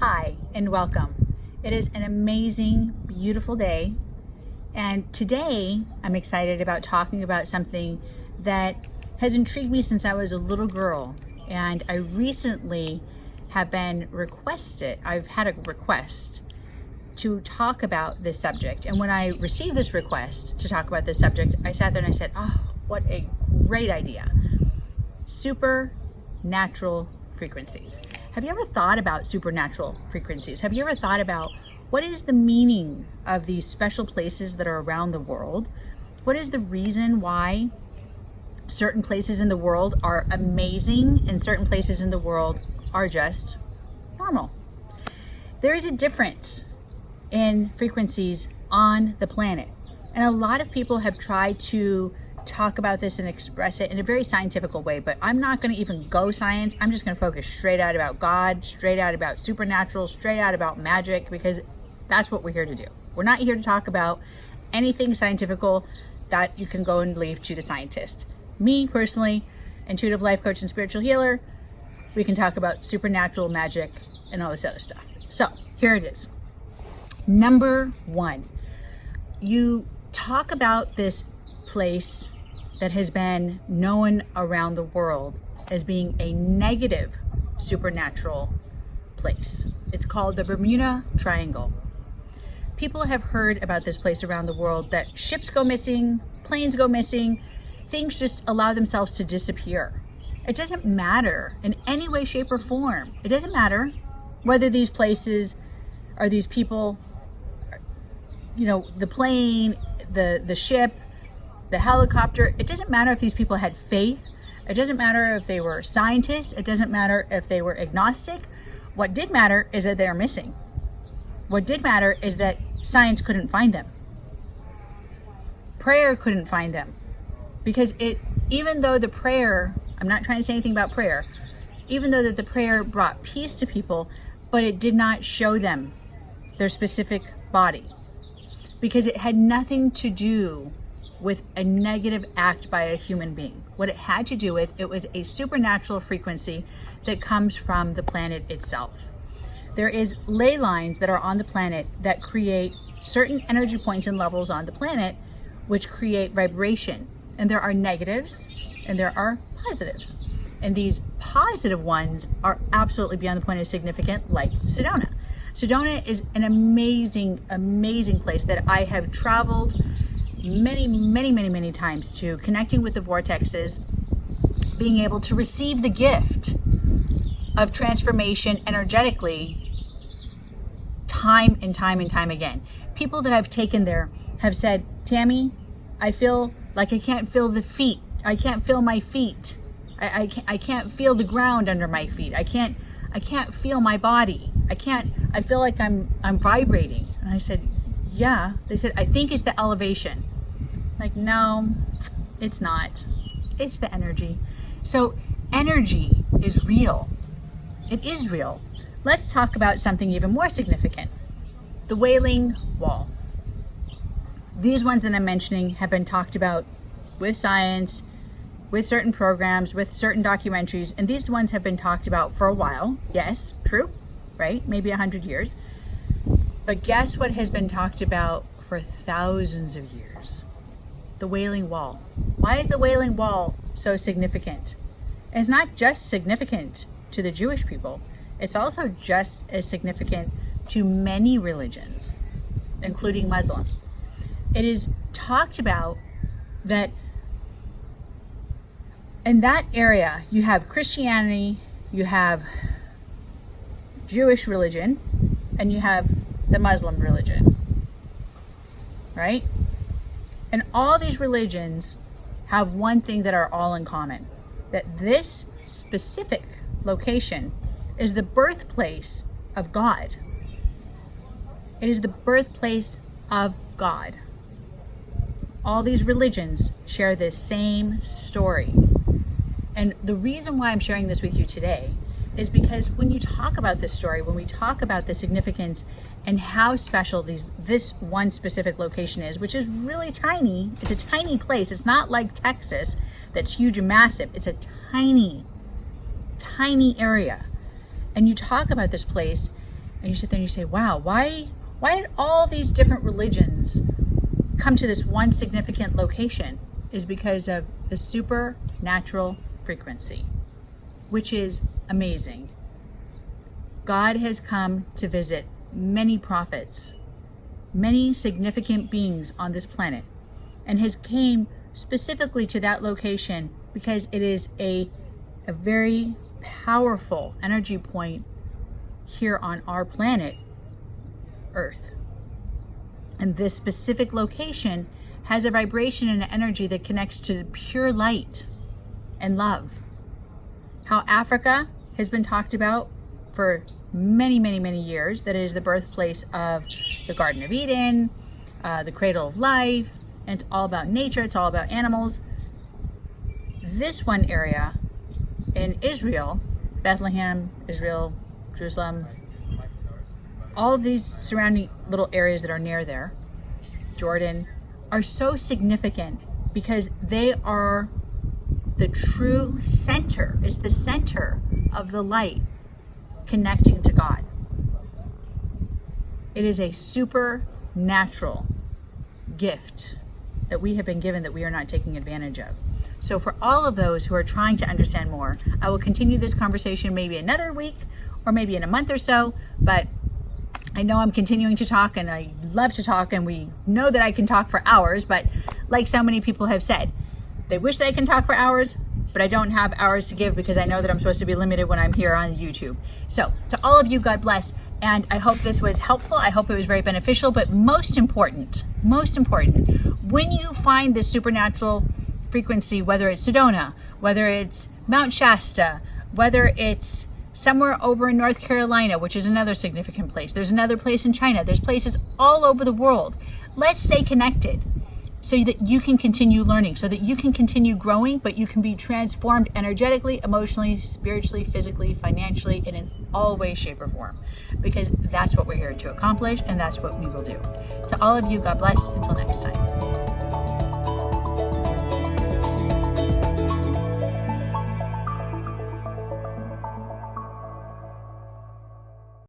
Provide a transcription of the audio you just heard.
Hi and welcome. It is an amazing, beautiful day, and today I'm excited about talking about something that has intrigued me since I was a little girl, and I recently have been requested, I've had a request to talk about this subject. And when I received this request to talk about this subject, I sat there and I said, oh, what a great idea. Supernatural frequencies. Have you ever thought about supernatural frequencies? Have you ever thought about what is the meaning of these special places that are around the world? What is the reason why certain places in the world are amazing and certain places in the world are just normal? There is a difference in frequencies on the planet. And a lot of people have tried to talk about this and express it in a very scientific way, but I'm not going to even go science. I'm just going to focus straight out about God, straight out about supernatural, straight out about magic, because that's what we're here to do. We're not here to talk about anything scientifical that you can go and leave to the scientists. Me personally, intuitive life coach and spiritual healer, we can talk about supernatural magic and all this other stuff. So here it is. Number one, you talk about this place that has been known around the world as being a negative supernatural place. It's called the Bermuda Triangle. People have heard about this place around the world that ships go missing, planes go missing, things just allow themselves to disappear. It doesn't matter in any way, shape, or form. It doesn't matter whether these places are these people, you know, the plane, the ship, the helicopter. It doesn't matter if these people had faith. It doesn't matter if they were scientists. It doesn't matter if they were agnostic. What did matter is that they are missing. What did matter is that science couldn't find them. Prayer couldn't find them. Because even though the prayer, I'm not trying to say anything about prayer, even though that the prayer brought peace to people, but it did not show them their specific body. Because it had nothing to do with a negative act by a human being. What it had to do with, it was a supernatural frequency that comes from the planet itself. There is ley lines that are on the planet that create certain energy points and levels on the planet, which create vibration. And there are negatives and there are positives. And these positive ones are absolutely beyond the point of significant, like Sedona. Sedona is an amazing, amazing place that I have traveled many times to, connecting with the vortexes, being able to receive the gift of transformation energetically time and time again. People that I've taken there have said, Tammy, I feel like I can't feel the feet. I can't feel my feet. I can't feel the ground under my feet. I can't feel my body. I feel like I'm vibrating. And I said, yeah. They said, I think it's the elevation. Like, no, it's not. It's the energy. So energy is real. It is real. Let's talk about something even more significant. The Wailing Wall. These ones that I'm mentioning have been talked about with science, with certain programs, with certain documentaries, and these ones have been talked about for a while. Yes, true, right? Maybe 100 years. But guess what has been talked about for thousands of years? The Wailing Wall. Why is the Wailing Wall so significant? It's not just significant to the Jewish people. It's also just as significant to many religions, including Muslim. It is talked about that in that area, you have Christianity, you have Jewish religion, and you have the Muslim religion, right? And all these religions have one thing that are all in common, that this specific location is the birthplace of God. It is the birthplace of God. All these religions share the same story. And the reason why I'm sharing this with you today is because when you talk about this story, when we talk about the significance and how special this one specific location is, which is really tiny. It's a tiny place. It's not like Texas that's huge and massive. It's a tiny area. And you talk about this place And you sit there and you say, wow, why did all these different religions come to this one significant location? Is because of the supernatural frequency, which is amazing. God has come to visit many prophets, many significant beings on this planet, and has came specifically to that location because it is a very powerful energy point here on our planet, Earth. And this specific location has a vibration and an energy that connects to pure light and love. How Africa has been talked about for many, many, many years, that it is the birthplace of the Garden of Eden, the cradle of life, and it's all about nature, it's all about animals. This one area in Israel, Bethlehem, Israel, Jerusalem, all of these surrounding little areas that are near there, Jordan, are so significant because they are the true center, is the center of the light connecting to God. It is a supernatural gift that we have been given that we are not taking advantage of. So for all of those who are trying to understand more, I will continue this conversation maybe another week or maybe in a month or so, but I know I'm continuing to talk and I love to talk, and we know that I can talk for hours, but like so many people have said, they wish they can talk for hours, but I don't have hours to give because I know that I'm supposed to be limited when I'm here on YouTube. So to all of you, God bless. And I hope this was helpful. I hope it was very beneficial, but most important, when you find this supernatural frequency, whether it's Sedona, whether it's Mount Shasta, whether it's somewhere over in North Carolina, which is another significant place. There's another place in China. There's places all over the world. Let's stay connected so that you can continue learning, so that you can continue growing, but you can be transformed energetically, emotionally, spiritually, physically, financially, and in all ways, shape, or form. Because that's what we're here to accomplish, and that's what we will do. To all of you, God bless. Until next time.